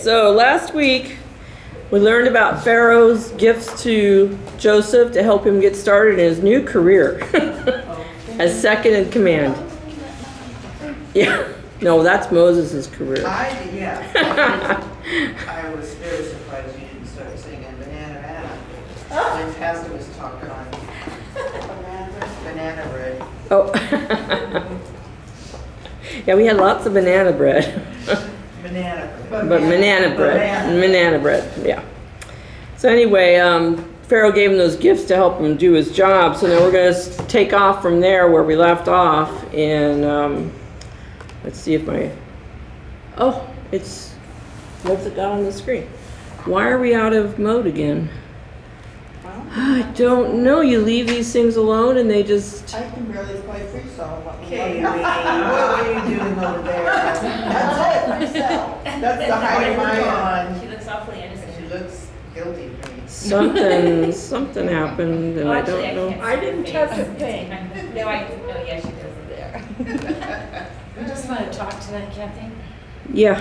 so last week we learned about Pharaoh's gifts to Joseph to help him get started in his new career as second in command. Yeah, no, that's Moses' career. I was very surprised you didn't start singing Banana Banana when Pastor was talking on banana bread. Oh. Yeah, we had lots of banana bread. Banana But banana bread, yeah. So anyway, Pharaoh gave him those gifts to help him do his job. So now we're going to take off from there where we left off. And let's see if what's it got on the screen? Why are we out of mode again? I don't know. You leave these things alone and they just... I can barely play freestyle. Okay, what are you doing over there? That's it, freestyle. That's the height of my She looks awfully innocent. She looks guilty for me. Something happened and I don't know. I didn't touch a thing. No, yeah, she does. There. You just want to talk to that, Kathy? Yeah.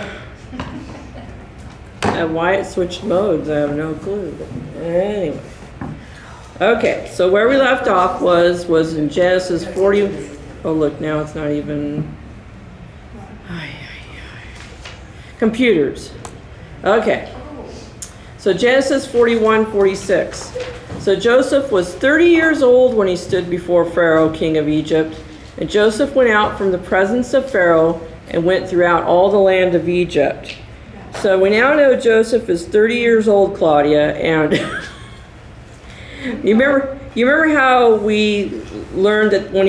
And why it switched modes, I have no clue. But anyway. Okay, so where we left off was in Genesis 40. Oh, look, now it's not even. Computers. Okay. So Genesis 41:46. So Joseph was 30 years old when he stood before Pharaoh, king of Egypt. And Joseph went out from the presence of Pharaoh and went throughout all the land of Egypt. So we now know Joseph is 30 years old, Claudia, and you remember how we learned that when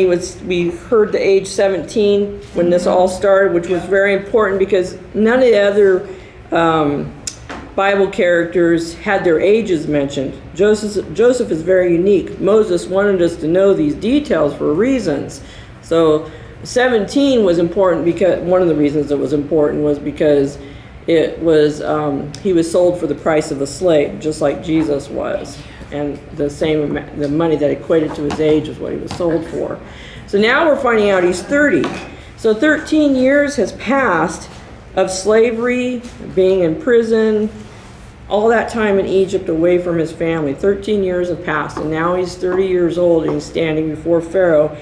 we heard the age 17 when this all started, which was very important because none of the other Bible characters had their ages mentioned. Joseph is very unique. Moses wanted us to know these details for reasons. So 17 was important because one of the reasons it was important was because it was he was sold for the price of a slave, just like Jesus was. And the money that equated to his age is what he was sold for. So now we're finding out he's 30. So 13 years has passed of slavery, being in prison, all that time in Egypt away from his family. 13 years have passed, and now he's 30 years old and he's standing before Pharaoh,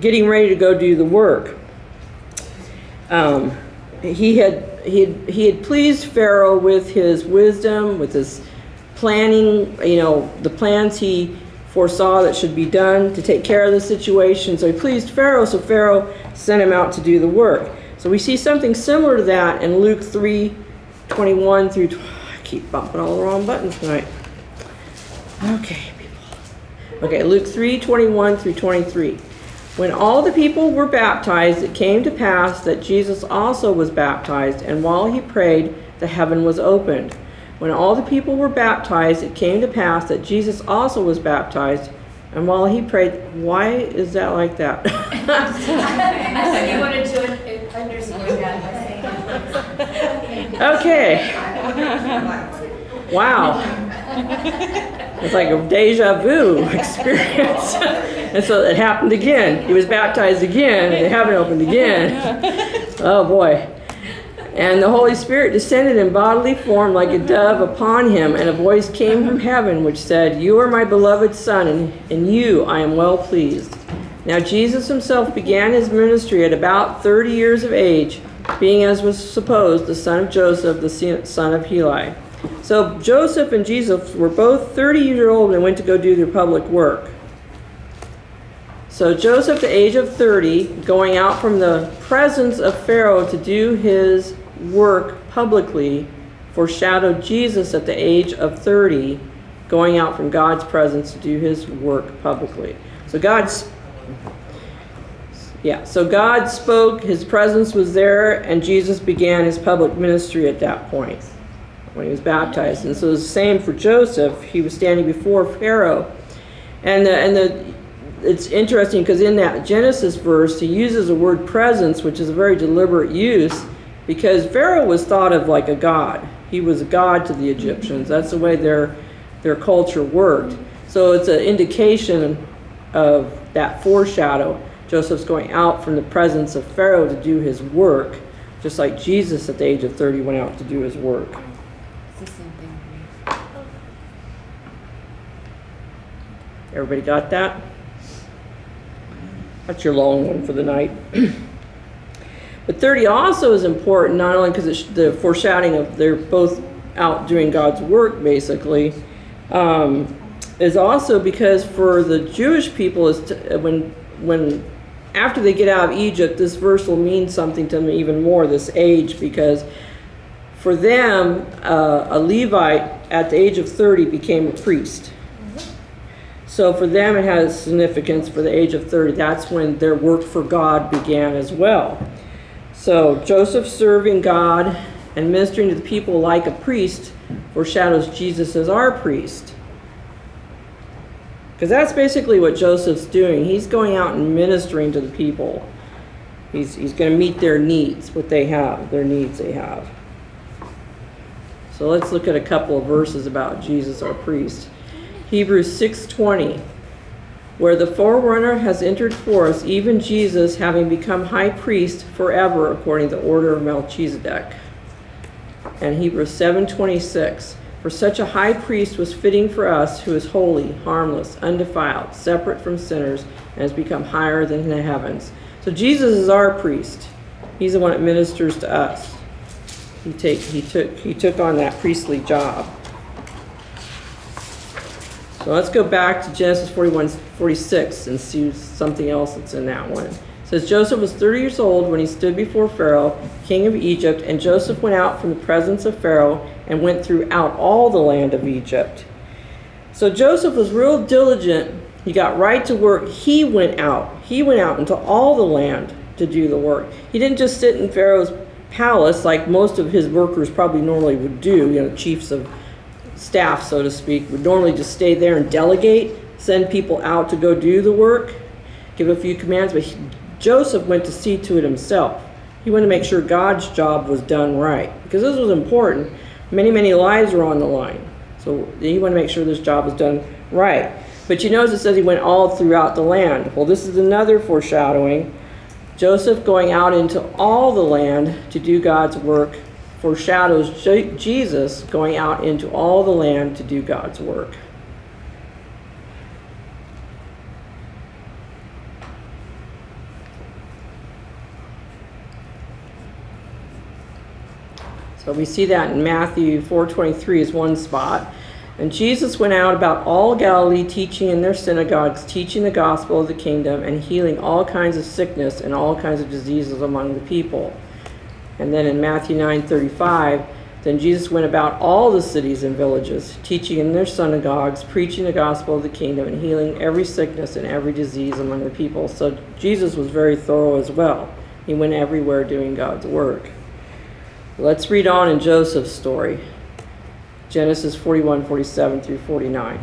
getting ready to go do the work. He had pleased Pharaoh with his wisdom, with his planning, the plans he foresaw that should be done to take care of the situation. So he pleased Pharaoh, so Pharaoh sent him out to do the work. So we see something similar to that in Luke 3:21 through. I keep bumping all the wrong buttons tonight. Okay, people. Okay, Luke 3:21 through 23. When all the people were baptized, it came to pass that Jesus also was baptized, and while he prayed, the heaven was opened. When all the people were baptized, it came to pass that Jesus also was baptized, and while he prayed, why is that like that? I said you wanted to underscore that by saying it. Okay. Wow. It's like a deja vu experience. And so it happened again. He was baptized again, and the heaven opened again. Oh boy. And the Holy Spirit descended in bodily form like a dove upon him, and a voice came from heaven which said, "You are my beloved Son, and in you I am well pleased." Now Jesus himself began his ministry at about 30 years of age, being, as was supposed, the son of Joseph, the son of Heli. So Joseph and Jesus were both 30 years old and went to go do their public work. So Joseph, at the age of 30, going out from the presence of Pharaoh to do his work publicly, foreshadowed Jesus at the age of 30, going out from God's presence to do his work publicly. So God spoke, his presence was there, and Jesus began his public ministry at that point when he was baptized. And so it was the same for Joseph. He was standing before Pharaoh. And it's interesting because in that Genesis verse, he uses the word presence, which is a very deliberate use, because Pharaoh was thought of like a god. He was a god to the Egyptians. That's the way their culture worked. So it's an indication of that foreshadow. Joseph's going out from the presence of Pharaoh to do his work, just like Jesus at the age of 30 went out to do his work. It's the same thing. Everybody got that? That's your long one for the night. But 30 also is important, not only because it's the foreshadowing of they're both out doing God's work, basically, is also because for the Jewish people, is when after they get out of Egypt, this verse will mean something to them even more, this age, because for them, a Levite at the age of 30 became a priest. So for them, it has significance for the age of 30. That's when their work for God began as well. So Joseph serving God and ministering to the people like a priest foreshadows Jesus as our priest. Because that's basically what Joseph's doing. He's going out and ministering to the people. He's going to meet their needs, what they have, their needs they have. So let's look at a couple of verses about Jesus, our priest. Hebrews 6:20, where the forerunner has entered for us, even Jesus, having become high priest forever according to the order of Melchizedek. And Hebrews 7:26, for such a high priest was fitting for us, who is holy, harmless, undefiled, separate from sinners, and has become higher than the heavens. So Jesus is our priest. He's the one that ministers to us. He took on that priestly job. So let's go back to Genesis 41:46 and see something else that's in that one. It says, Joseph was 30 years old when he stood before Pharaoh, king of Egypt, and Joseph went out from the presence of Pharaoh and went throughout all the land of Egypt. So Joseph was real diligent. He got right to work. He went out. He went out into all the land to do the work. He didn't just sit in Pharaoh's palace like most of his workers probably normally would do, chiefs of staff, so to speak, would normally just stay there and delegate, send people out to go do the work, give a few commands, but Joseph went to see to it himself. He wanted to make sure God's job was done right, because this was important. Many, many lives were on the line. So he wanted to make sure this job was done right. But you notice it says he went all throughout the land. Well, this is another foreshadowing. Joseph going out into all the land to do God's work foreshadows Jesus going out into all the land to do God's work. So we see that in Matthew 4:23 is one spot. And Jesus went out about all Galilee, teaching in their synagogues, teaching the gospel of the kingdom, and healing all kinds of sickness and all kinds of diseases among the people. And then in Matthew 9:35, then Jesus went about all the cities and villages, teaching in their synagogues, preaching the gospel of the kingdom, and healing every sickness and every disease among the people. So Jesus was very thorough as well. He went everywhere doing God's work. Let's read on in Joseph's story. Genesis 41:47 through 49.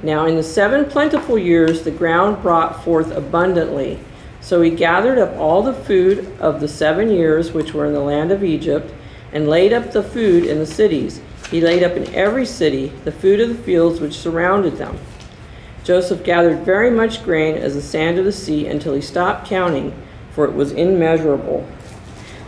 Now in the 7 plentiful years the ground brought forth abundantly. So he gathered up all the food of the 7 years which were in the land of Egypt, and laid up the food in the cities. He laid up in every city the food of the fields which surrounded them. Joseph gathered very much grain as the sand of the sea until he stopped counting, for it was immeasurable.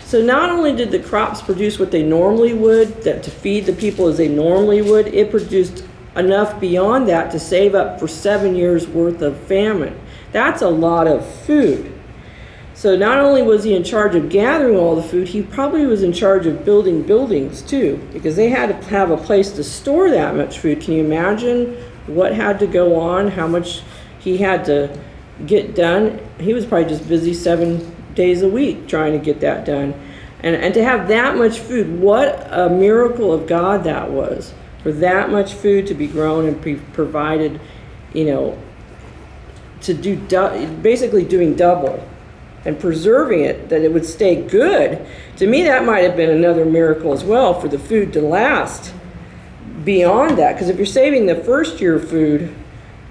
So not only did the crops produce what they normally would, that to feed the people as they normally would, it produced enough beyond that to save up for 7 years worth of famine. That's a lot of food. So not only was he in charge of gathering all the food, he probably was in charge of building buildings too, because they had to have a place to store that much food. Can you imagine what had to go on, how much he had to get done? He was probably just busy 7 days a week trying to get that done. And to have that much food, what a miracle of God that was. For that much food to be grown and be provided, to do basically doing double and preserving it, that it would stay good. To me, that might have been another miracle as well, for the food to last beyond that. Because if you're saving the first year food,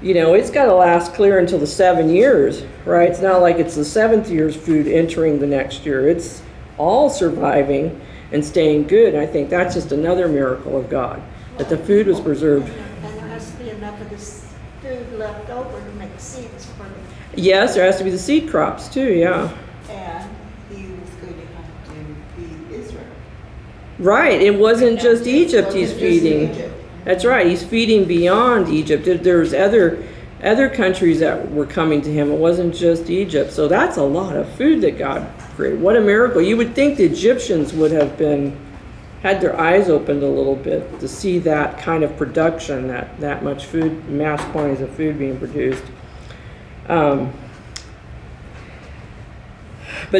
it's got to last clear until the 7 years, right? It's not like it's the 7th year's food entering the next year. It's all surviving and staying good. And I think that's just another miracle of God, that the food was preserved. And there has to be enough of this food left over to make seeds for them. Yes, there has to be the seed crops too, yeah. And he was going to have to feed Israel. Right, it wasn't just Egypt he's Wasn't just feeding. Egypt. That's right, he's feeding beyond Egypt. There's other countries that were coming to him. It wasn't just Egypt. So that's a lot of food that God created. What a miracle. You would think the Egyptians would have had their eyes opened a little bit to see that kind of production, that much food, mass quantities of food being produced. But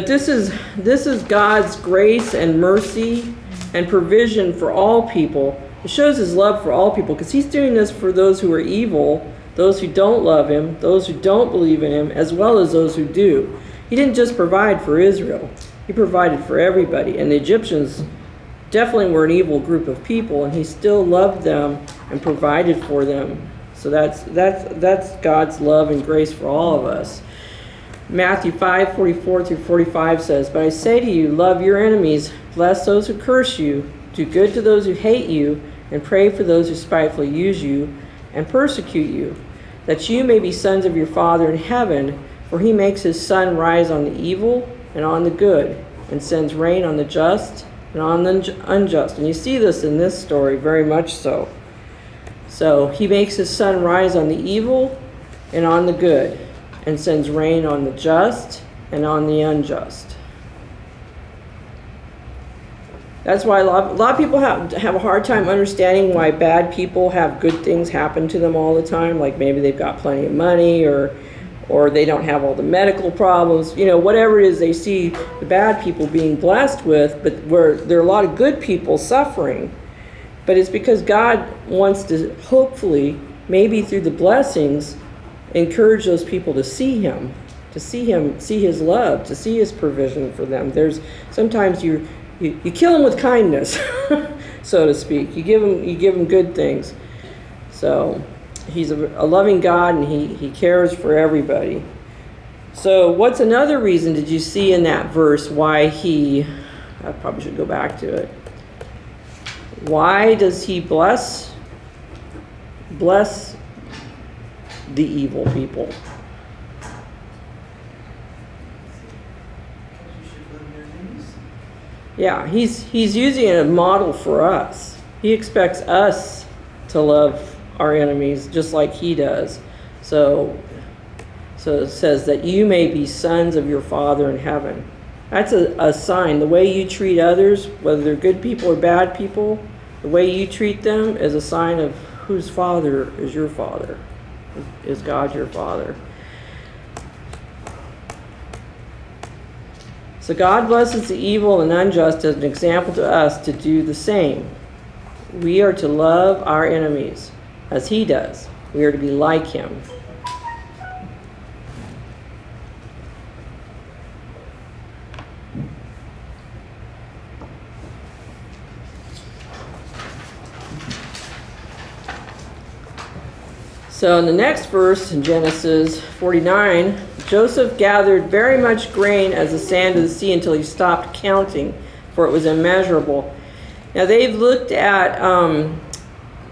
this is God's grace and mercy and provision for all people. It shows his love for all people because he's doing this for those who are evil, those who don't love him, those who don't believe in him, as well as those who do. He didn't just provide for Israel. He provided for everybody. And the Egyptians definitely were an evil group of people, and he still loved them and provided for them. So that's God's love and grace for all of us. Matthew 5:44-45 says, "But I say to you, love your enemies, bless those who curse you, do good to those who hate you, and pray for those who spitefully use you and persecute you, that you may be sons of your Father in heaven, for he makes his sun rise on the evil and on the good, and sends rain on the just and on the unjust." And you see this in this story very much so. So he makes his sun rise on the evil and on the good, and sends rain on the just and on the unjust. That's why a lot of people have a hard time understanding why bad people have good things happen to them all the time. Like maybe they've got plenty of money, or they don't have all the medical problems. You know, whatever it is they see the bad people being blessed with, but where there are a lot of good people suffering. But it's because God wants to hopefully, maybe through the blessings, encourage those people to see him, see his love, to see his provision for them. There's sometimes you kill him with kindness, so to speak. You give him good things. So he's a loving God, and he cares for everybody. So what's another reason did you see in that verse why I probably should go back to it. Why does he bless the evil people? You should love your enemies. Yeah, he's using a model for us. He expects us to love our enemies just like he does. So it says that you may be sons of your Father in heaven. That's a sign. The way you treat others, whether they're good people or bad people, the way you treat them is a sign of whose Father is your Father. Is God your Father? So God blesses the evil and unjust as an example to us to do the same. We are to love our enemies as he does. We are to be like him. So in the next verse, in Genesis 49, Joseph gathered very much grain as the sand of the sea until he stopped counting, for it was immeasurable. Now they've looked at,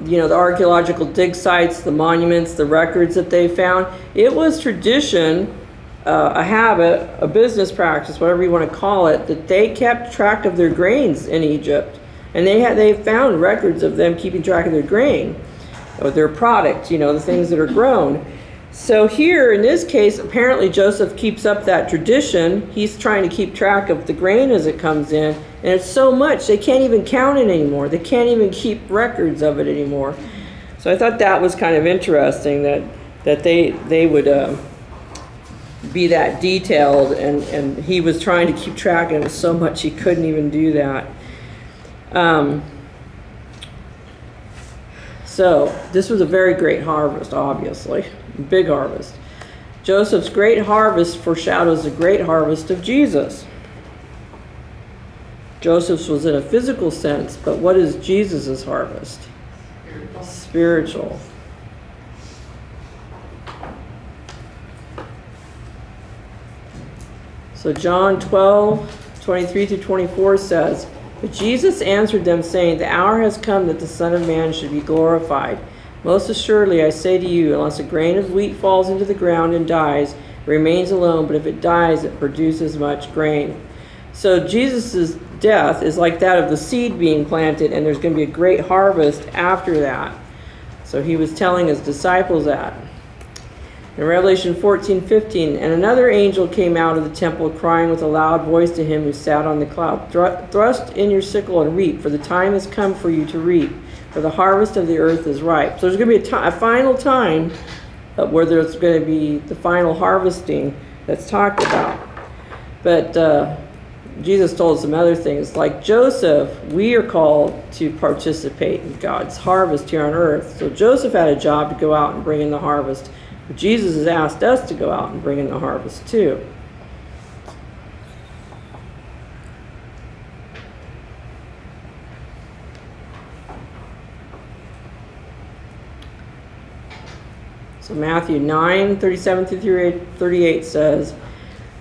the archaeological dig sites, the monuments, the records that they found. It was tradition, a habit, a business practice, whatever you want to call it, that they kept track of their grains in Egypt. And they found records of them keeping track of their grain, or their product, the things that are grown. So here, in this case, apparently Joseph keeps up that tradition. He's trying to keep track of the grain as it comes in, and it's so much, they can't even count it anymore. They can't even keep records of it anymore. So I thought that was kind of interesting that they would be that detailed, and he was trying to keep track, and it was so much he couldn't even do that. So this was a very great harvest, obviously. Big harvest. Joseph's great harvest foreshadows the great harvest of Jesus. Joseph's was in a physical sense, but what is Jesus' harvest? Spiritual. So John 12:23-24 says, "But Jesus answered them, saying, The hour has come that the Son of Man should be glorified. Most assuredly, I say to you, unless a grain of wheat falls into the ground and dies, it remains alone, but if it dies, it produces much grain." So Jesus is death is like that of the seed being planted, and there's going to be a great harvest after that. So he was telling his disciples that. In Revelation 14:15, and another angel came out of the temple, crying with a loud voice to him who sat on the cloud, thrust in your sickle and reap, for the time has come for you to reap, for the harvest of the earth is ripe. So there's going to be a final time where there's going to be the final harvesting that's talked about. But Jesus told us some other things. Like Joseph, we are called to participate in God's harvest here on earth. So Joseph had a job to go out and bring in the harvest. But Jesus has asked us to go out and bring in the harvest too. So Matthew 9:37-38 says,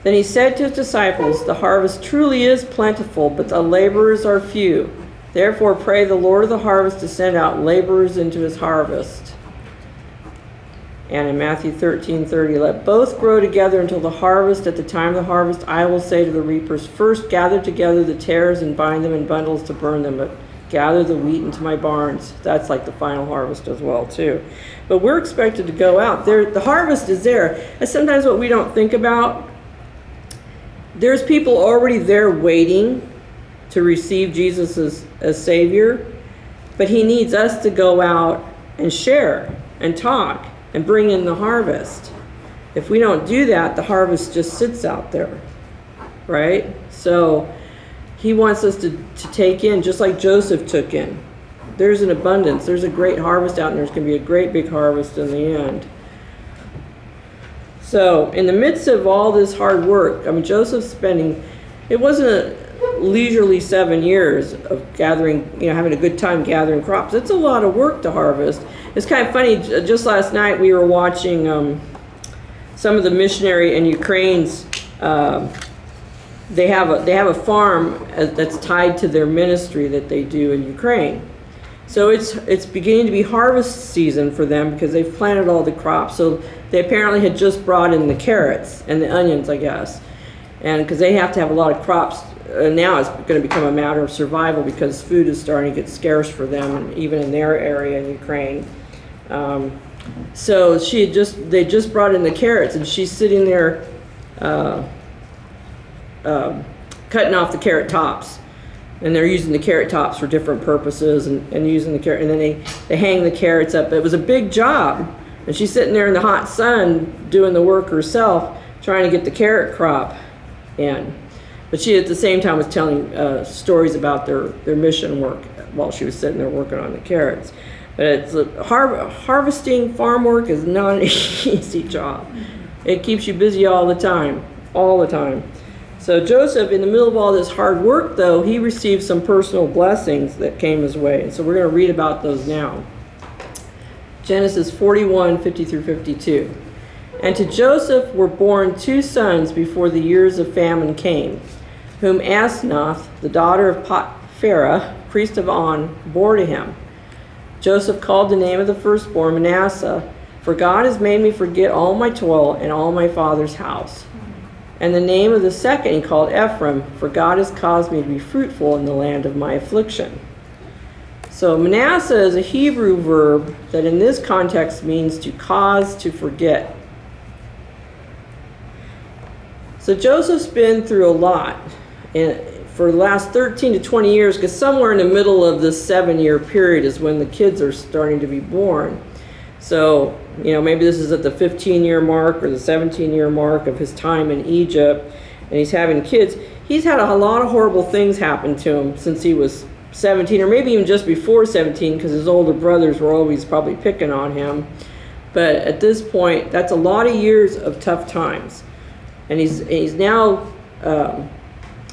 Then he said to his disciples, The harvest truly is plentiful, but the laborers are few. Therefore pray the Lord of the harvest to send out laborers into his harvest. And in Matthew 13:30, Let both grow together until the harvest. At the time of the harvest, I will say to the reapers, First gather together the tares and bind them in bundles to burn them, but gather the wheat into my barns. That's like the final harvest as well, too. But we're expected to go out. The harvest is there. That's sometimes what we don't think about. There's people already there waiting to receive Jesus as Savior, but he needs us to go out and share and talk and bring in the harvest. If we don't do that, the harvest just sits out there, right? So he wants us to take in, just like Joseph took in. There's an abundance. There's a great harvest out, and there's going to be a great big harvest in the end. So in the midst of all this hard work, I mean, Joseph's spending, it wasn't a leisurely 7 years of gathering, having a good time gathering crops. It's a lot of work to harvest. It's kind of funny, just last night we were watching some of the missionary in Ukraine's, they have a farm that's tied to their ministry that they do in Ukraine. So it's beginning to be harvest season for them because they've planted all the crops. So they apparently had just brought in the carrots and the onions, I guess. And because they have to have a lot of crops, now it's going to become a matter of survival because food is starting to get scarce for them, and even in their area in Ukraine. So they just brought in the carrots, and she's sitting there cutting off the carrot tops. And they're using the carrot tops for different purposes and using the carrot, and then they hang the carrots up. It was a big job. And she's sitting there in the hot sun doing the work herself, trying to get the carrot crop in. But she at the same time was telling stories about their mission work while she was sitting there working on the carrots. But it's harvesting farm work is not an easy job. It keeps you busy all the time. So Joseph, in the middle of all this hard work, though, he received some personal blessings that came his way. And so we're going to read about those now. Genesis 41:50-52. And to Joseph were born 2 sons before the years of famine came, whom Asenath, the daughter of Pharoah, priest of On, bore to him. Joseph called the name of the firstborn Manasseh, for God has made me forget all my toil and all my father's house. And the name of the second he called Ephraim, for God has caused me to be fruitful in the land of my affliction. So Manasseh is a Hebrew verb that in this context means to cause to forget. So Joseph's been through a lot for the last 13 to 20 years, because somewhere in the middle of this 7-year period is when the kids are starting to be born. So, maybe this is at the 15-year mark or the 17-year mark of his time in Egypt, and he's having kids. He's had a lot of horrible things happen to him since he was 17, or maybe even just before 17, because his older brothers were always probably picking on him. But at this point, that's a lot of years of tough times. And he's now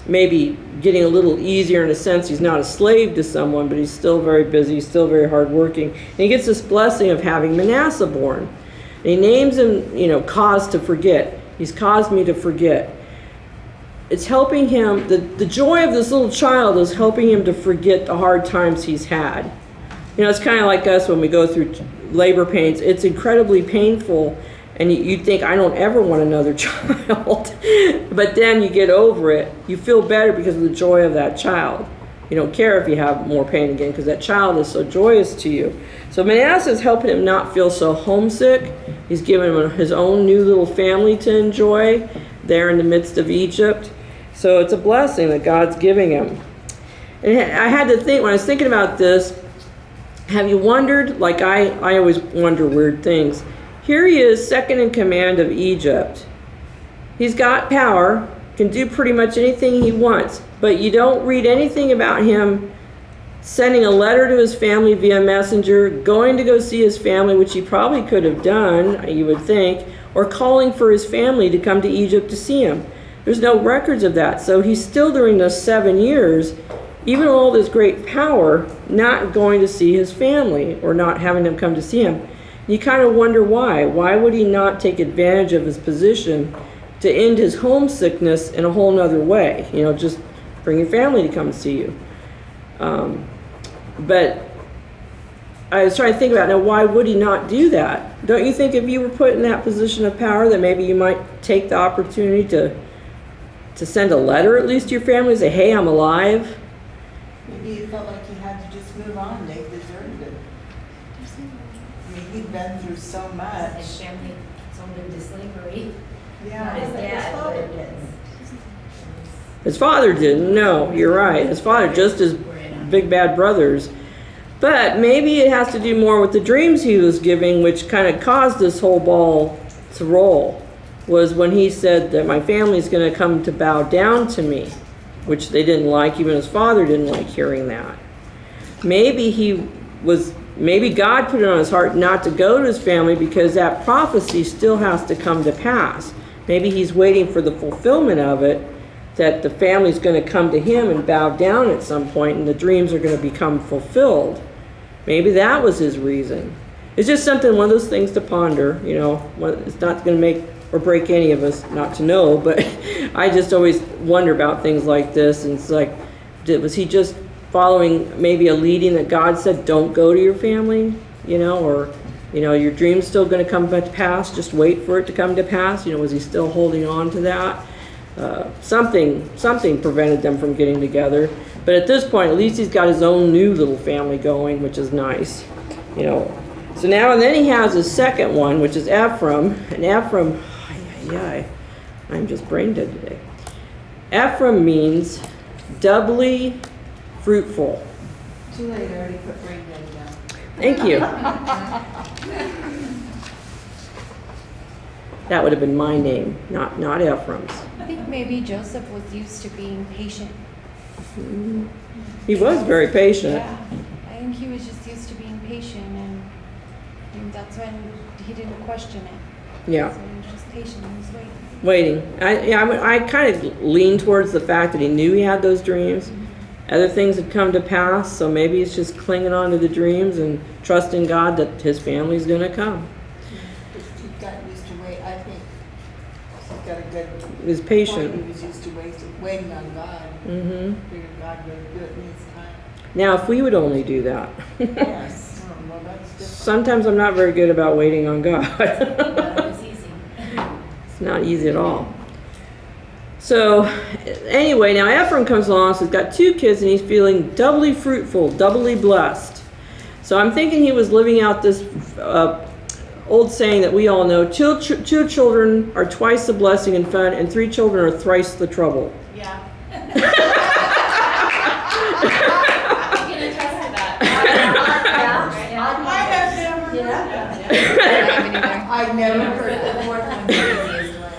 maybe getting a little easier in a sense. He's not a slave to someone, but he's still very busy, he's still very hardworking. And he gets this blessing of having Manasseh born. And he names him, cause to forget. He's caused me to forget. It's helping him, the joy of this little child is helping him to forget the hard times he's had. It's kind of like us when we go through labor pains. It's incredibly painful, and you'd think, I don't ever want another child. But then you get over it. You feel better because of the joy of that child. You don't care if you have more pain again because that child is so joyous to you. So Manasseh is helping him not feel so homesick. He's giving him his own new little family to enjoy there in the midst of Egypt. So it's a blessing that God's giving him. And I had to think, when I was thinking about this, have you wondered, like I always wonder weird things. Here he is, second in command of Egypt. He's got power, can do pretty much anything he wants, but you don't read anything about him sending a letter to his family via messenger, going to go see his family, which he probably could have done, you would think, or calling for his family to come to Egypt to see him. There's no records of that. So he's still, during those 7 years, even with all this great power, not going to see his family or not having them come to see him. You kind of wonder why. Why would he not take advantage of his position to end his homesickness in a whole nother way? You know, just bring your family to come see you. But I was trying to think about, now, why would he not do that? Don't you think if you were put in that position of power that maybe you might take the opportunity to send a letter at least to your family and say, hey, I'm alive? Maybe he felt like he had to just move on. They deserved it. I mean, he'd been through so much. His family sold him to slavery. Yeah, Not his but his dad, father but did. His father didn't. No, you're right. His father, just his big bad brothers. But maybe it has to do more with the dreams he was giving, which kind of caused this whole ball to roll, was when he said that my family's going to come to bow down to me, which they didn't like. Even his father didn't like hearing that. Maybe God put it on his heart not to go to his family because that prophecy still has to come to pass. Maybe he's waiting for the fulfillment of it, that the family's going to come to him and bow down at some point and the dreams are going to become fulfilled. Maybe that was his reason. It's just something, one of those things to ponder, you know. It's not going to make or break any of us not to know, but I just always wonder about things like this. And it's like, was he just following maybe a leading that God said, don't go to your family, you know, or, you know, your dream's still going to come to pass, just wait for it to come to pass. You know, was he still holding on to that? Something prevented them from getting together. But at this point, at least he's got his own new little family going, which is nice, you know. So now, and then he has his second one, which is Ephraim. And Ephraim, I'm just brain dead today. Ephraim means doubly fruitful. Too late, I already put brain dead down. Thank you. That would have been my name, not Ephraim's. I think maybe Joseph was used to being patient. He was very patient. Yeah, I think he was just used to being patient, and that's when he didn't question it. Yeah. So he was just patient, he was waiting. I kind of lean towards the fact that he knew he had those dreams. Other things had come to pass, so maybe he's just clinging on to the dreams and trusting God that his family's going to come. He got used to wait. I think he's got a good He was point. patient. He was used to waiting on God. Mm-hmm. Figured God would do it in his time. Now, if we would only do that. Yes. Well, that's different. Sometimes I'm not very good about waiting on God. Not always easy. It's not easy at all. So, anyway, now Ephraim comes along, so he's got 2 kids, and he's feeling doubly fruitful, doubly blessed. So I'm thinking he was living out this old saying that we all know, 2 children are twice the blessing and fun, and 3 children are thrice the trouble. Yeah. You can attest to that. I've never heard The that. fourth one's the easiest one.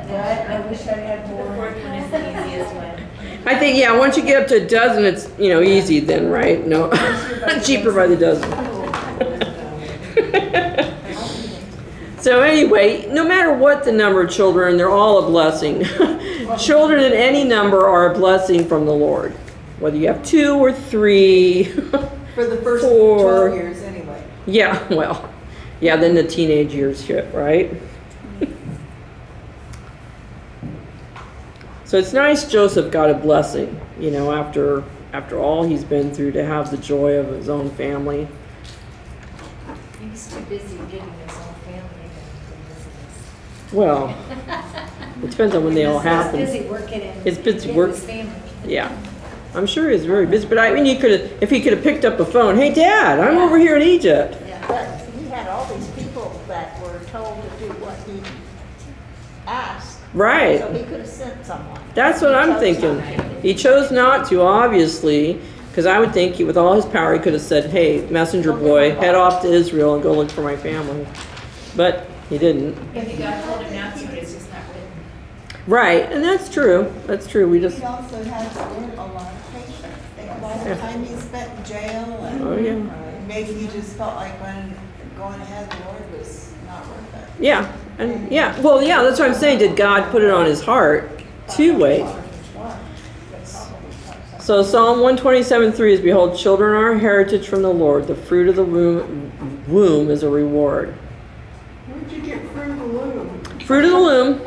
What? I wish I had The more. fourth one is the easiest one. I think, yeah, once you get up to a dozen, it's, you know, easy then, right? No, cheaper by the dozen. So anyway, no matter what the number of children, they're all a blessing. Children in any number are a blessing from the Lord, whether you have 2 or 3. For the first 4. 12 years anyway. Yeah, well, yeah, then the teenage years hit, right? So it's nice Joseph got a blessing, you know, after all he's been through, to have the joy of his own family. He was too busy getting his own family. Well, it depends on when they all happen. He's busy working and He's busy getting work- his family. Yeah. I'm sure he's very busy, but I mean, if he could have picked up a phone, hey Dad, I'm over here in Egypt. But he had all these people that were told to do what he asked. Right. So he could have sent someone. That's what He I'm chose thinking. not to. He chose not to, obviously, because I would think with all his power, he could have said, hey, messenger boy, head off to Israel and go look for my family. But he didn't. Maybe God told him not to, but it's just not written. Right, and that's true. That's true. We just, He also had to learn a lot of patience. Think of all the time he spent in jail and oh yeah. maybe he just felt like when going ahead of the Lord was not worth it. Yeah, and yeah, well, yeah, that's what I'm saying. Did God put it on his heart to wait? So Psalm 127:3 is, behold, children are a heritage from the Lord. The fruit of the womb is a reward. Where'd you get fruit of the loom? Fruit of the loom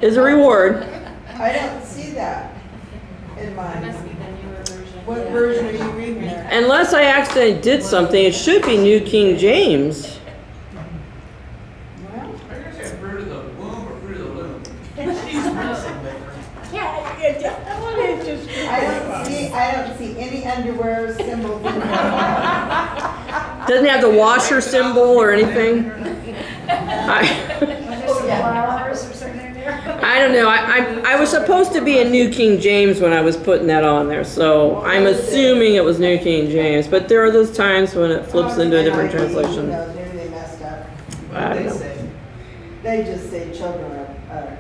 is a reward. I don't see that in mine. Must be the newer version. What version are you reading there? Unless I accidentally did something, it should be New King James. Well, Are you gonna say fruit of the womb or fruit of the loom? I don't see any underwear symbols in there. Doesn't have the washer symbol or anything. Flowers or something in there. I don't know. I was supposed to be in New King James when I was putting that on there, so I'm assuming it was New King James. But there are those times when it flips into a different translation. No, maybe they messed up. I don't They know. say. They just say children are,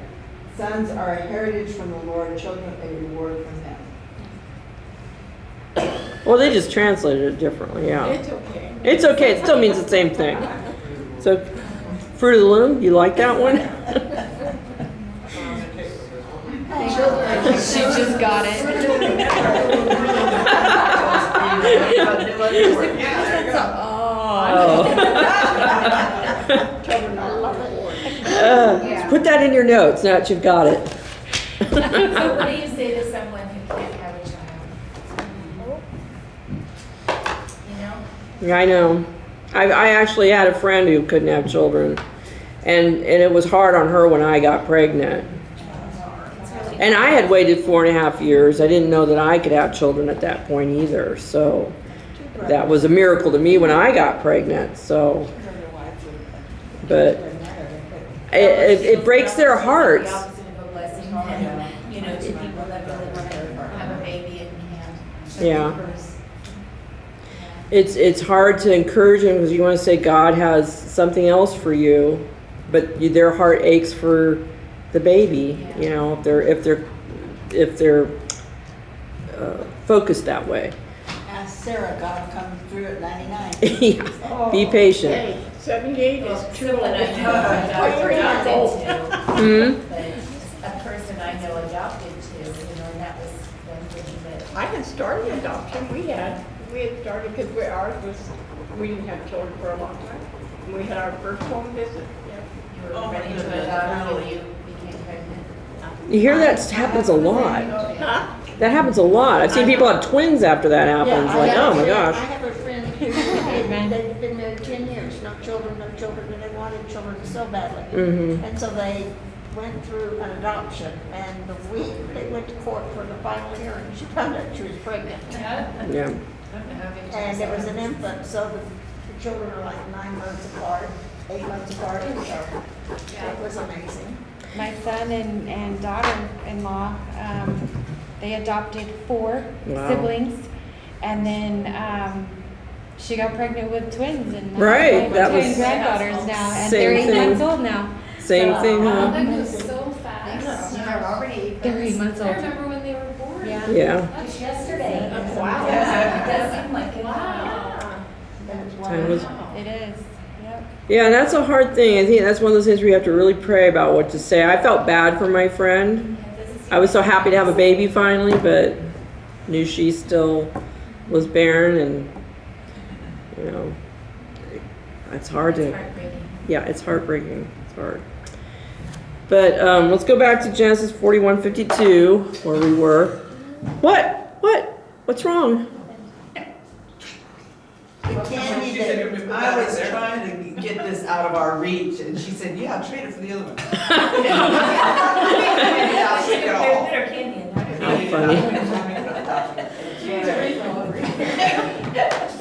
sons are a heritage from the Lord, children a reward from him. Well, they just translated it differently. Yeah. It's okay. It's okay. It still means the same thing. So, fruit of the loom. You like that one? She just got it. Put that in your notes now that you've got it. So what do you say to someone who can't have a child? You know? I know. I actually had a friend who couldn't have children, and it was hard on her when I got pregnant. And I had waited 4.5 years. I didn't know that I could have children at that point either. So that was a miracle to me when I got pregnant. So, but it breaks their hearts. The opposite of a blessing, and, you know, to people that really want to have a baby and can't. Yeah. It's hard to encourage them because you want to say God has something else for you, but their heart aches for the baby. You know, if they're focused that way. Ask Sarah, God come through at 99. Yeah. Be patient. 78 Well, someone I know adopted to, Hmm? but a person I know adopted to, you know, and that was one thing that. I had started adoption. We had started because we didn't have children for a long time. And we had our first home visit. You were ready to adopt and you became pregnant. You hear that happens a lot. Huh? That happens a lot. I've seen people have twins after that happens. Like, oh my I gosh. have a friend who, they've been married 10 years, no children, and they wanted children so badly. Mm-hmm. And so they went through an adoption, and the week they went to court for the final hearing, she found out she was pregnant. Yeah. And it was an infant, so the children are like 9 months apart, 8 months apart, so it was amazing. My son and daughter-in-law, they adopted 4 Wow. siblings, and then she got pregnant with twins, and Right, I have that twin was granddaughters now, and same they're 8 thing. months old now. Same So, thing, huh? That goes so fast. They're already. They're 8 months I old. remember when they were born. Yeah. Yeah. Just yesterday. Wow. Yeah, it does seem like it. Time was- It is. Yep. Yeah, and that's a hard thing. I think that's one of those things where you have to really pray about what to say. I felt bad for my friend. I was so happy to have a baby finally, but knew she still was barren, and you know, it's hard to. Heartbreaking. Yeah, it's heartbreaking. It's hard. But let's go back to Genesis 41:52, where we were. What? What's wrong? The candy that I was trying to get get this out of our reach? And she said, yeah, trade it for the other one. There's better candy in there.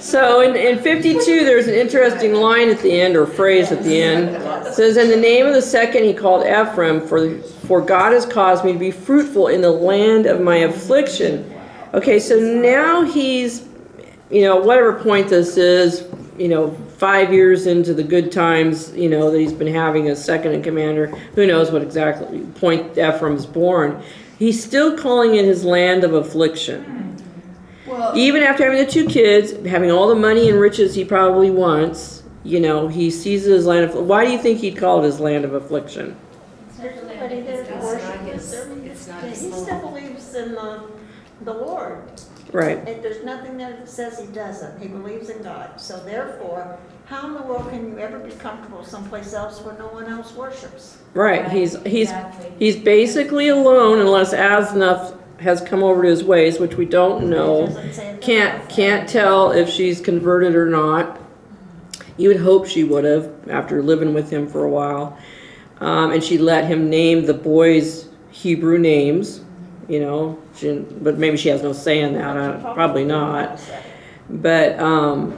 So in 52, there's an interesting line at the end, or phrase at the end. It says, in the name of the second he called Ephraim, for God has caused me to be fruitful in the land of my affliction. Okay, so now he's, whatever point this is, 5 years into the good times, that he's been having as second in commander. Who knows what exactly point Ephraim's born. He's still calling it his land of affliction. Well, Even after having the 2 kids, having all the money and riches he probably wants, he sees it as land of. Why do you think he'd call it his land of affliction? But he didn't worship he still believes in the Lord. Right. And there's nothing there that says he doesn't. He believes in God. So therefore, how in the world can you ever be comfortable someplace else where no one else worships? Right. He's Exactly. basically alone unless Asenath has come over to his ways, which we don't It know. doesn't say it. Can't tell if she's converted or not. You would hope she would have after living with him for a while. And she let him name the boys Hebrew names, but maybe she has no say in that. Probably not. But I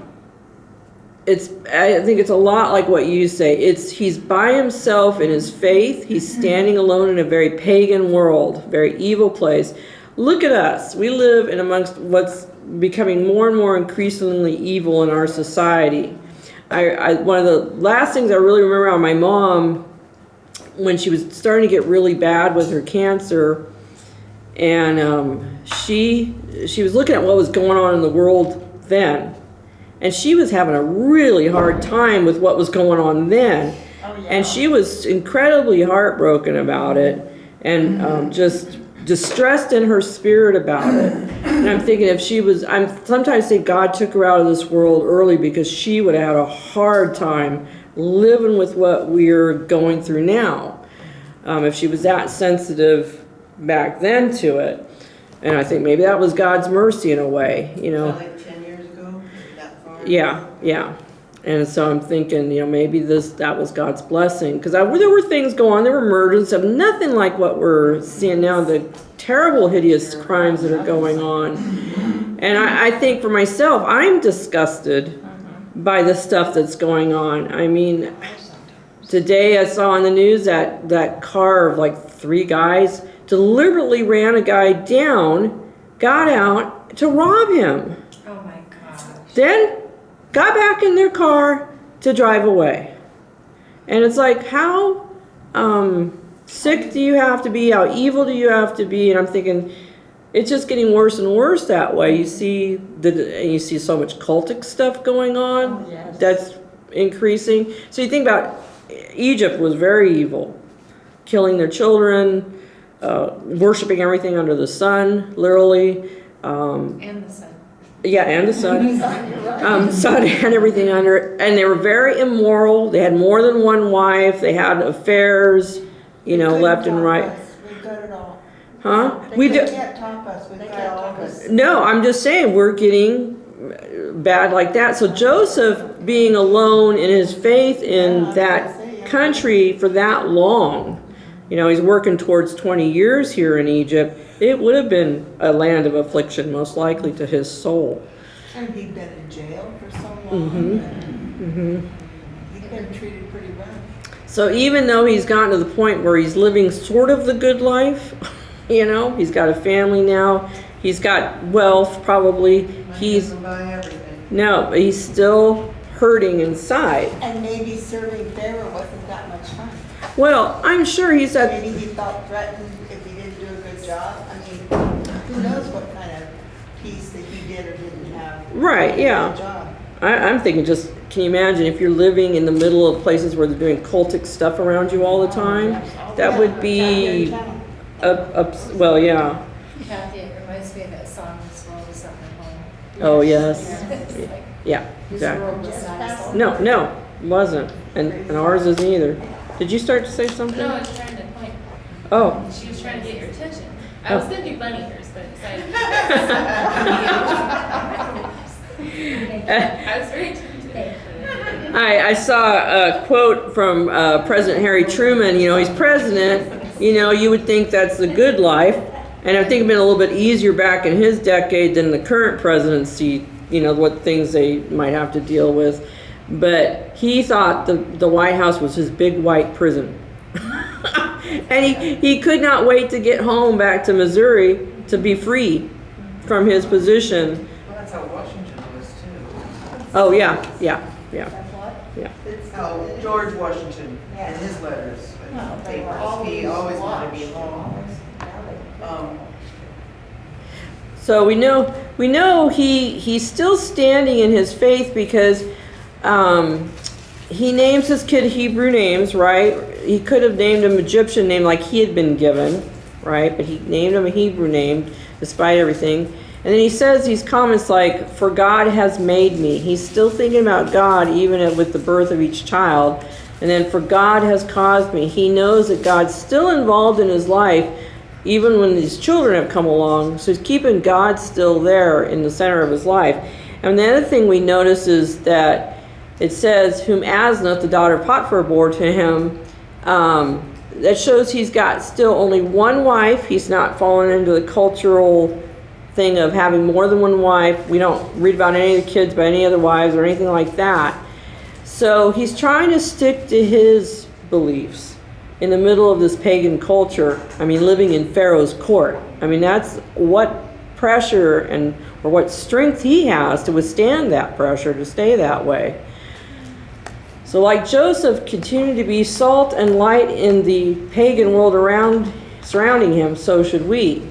think it's a lot like what you say. He's by himself in his faith. He's standing alone in a very pagan world, very evil place. Look at us. We live in amongst what's becoming more and more increasingly evil in our society. One of the last things I really remember about my mom, when she was starting to get really bad with her cancer, and she was looking at what was going on in the world then, and she was having a really hard time with what was going on then. Oh, yeah. And she was incredibly heartbroken about it, and just distressed in her spirit about it. And I'm thinking I sometimes think God took her out of this world early because she would have had a hard time living with what we're going through now. If she was that sensitive back then to it. And I think maybe that was God's mercy in a way, Like 10 years ago, that far? Yeah. And so I'm thinking, maybe that was God's blessing. Because there were things going on, there were murders and stuff, nothing like what we're seeing now, the terrible, hideous crimes that are going on. And I think for myself, I'm disgusted by the stuff that's going on. I mean, today I saw on the news that car of like 3 guys deliberately ran a guy down, got out to rob him. Oh my gosh. Then got back in their car to drive away. And it's like, how sick do you have to be? How evil do you have to be? And I'm thinking, it's just getting worse and worse that way. You see so much cultic stuff going on. Oh, yes. That's increasing. So you think about Egypt was very evil, killing their children, worshiping everything under the sun, literally. And the sun. Yeah, and the sun. Sun and everything under it. And they were very immoral. They had more than one wife. They had affairs, left and right. We've got it all. Huh? They can't top us. We've got all this. No, I'm just saying we're getting bad like that. So Joseph being alone in his faith in that country for that long, he's working towards 20 years here in Egypt. It would have been a land of affliction, most likely, to his soul. And he'd been in jail for so long. He'd been treated pretty rough. So even though he's gotten to the point where he's living sort of the good life, he's got a family now, he's got wealth probably, Doesn't buy everything. no, but he's still hurting inside. And maybe serving Pharaoh wasn't that much fun. Well, I'm sure he's at, Maybe he felt threatened if he didn't do a good job. I mean, who knows what kind of peace that he did or didn't have. Right, He did a yeah. good job. I'm thinking just, can you imagine if you're living in the middle of places where they're doing cultic stuff around you all the time? That would be, well, yeah. Kathy, it reminds me of that song, This World Is Something Home. Oh, yes. It's like, Yeah, this exactly. world is not a soul. No, it wasn't. And ours isn't either. Did you start to say something? No, I was trying to point. Oh. She was trying to get your attention. I was going to do bunny ears, but decided. I was very tempted. I saw a quote from President Harry Truman. You know, he's president. You know, you would think that's the good life. And I think it'd been a little bit easier back in his decade than the current presidency, you know, what things they might have to deal with. But he thought the White House was his big white prison. And he could not wait to get home back to Missouri to be free from his position. Well, that's how Washington was too. Oh, yeah. That's what? Yeah. It's- How George Washington in his letters, No, they were he always wanted to be alone. Always. So we know he's still standing in his faith because he names his kid Hebrew names, right? He could have named him Egyptian name like he had been given, right? But he named him a Hebrew name despite everything. And then he says these comments like, "For God has made me." He's still thinking about God even with the birth of each child. And then, "For God has caused me." He knows that God's still involved in his life even when these children have come along. So he's keeping God still there in the center of his life. And the other thing we notice is that it says, "Whom Asnath, the daughter of Potiphar, bore to him." That shows he's got still only one wife. He's not fallen into the cultural thing of having more than one wife. We don't read about any of the kids by any other wives or anything like that. So he's trying to stick to his beliefs in the middle of this pagan culture. I mean, living in Pharaoh's court. I mean, that's what pressure or what strength he has to withstand that pressure, to stay that way. So like Joseph continued to be salt and light in the pagan world surrounding him, so should we.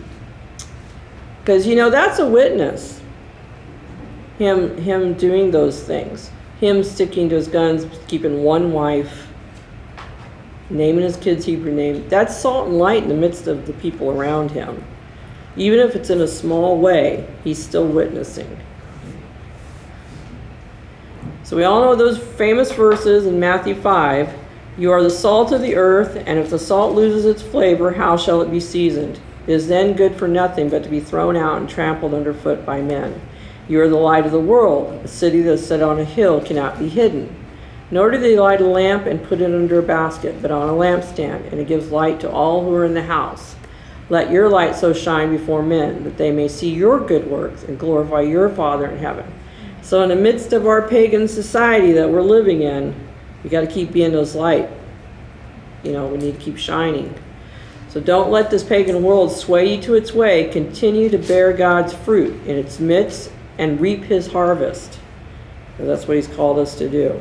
Because, you know, that's a witness. Him doing those things. Him sticking to his guns, keeping one wife, naming his kids Hebrew name. That's salt and light in the midst of the people around him. Even if it's in a small way, he's still witnessing. So we all know those famous verses in Matthew 5. "You are the salt of the earth, and if the salt loses its flavor, how shall it be seasoned? It is then good for nothing but to be thrown out and trampled underfoot by men. You are the light of the world. A city that is set on a hill cannot be hidden. Nor do they light a lamp and put it under a basket, but on a lampstand, and it gives light to all who are in the house. Let your light so shine before men, that they may see your good works and glorify your Father in heaven." So in the midst of our pagan society that we're living in, we got to keep being those light. You know, we need to keep shining. So don't let this pagan world sway you to its way. Continue to bear God's fruit in its midst and reap his harvest. And that's what he's called us to do.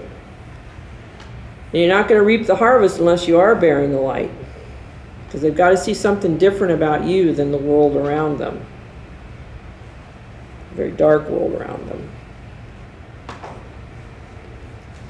And you're not going to reap the harvest unless you are bearing the light. Because they've got to see something different about you than the world around them. A very dark world around them.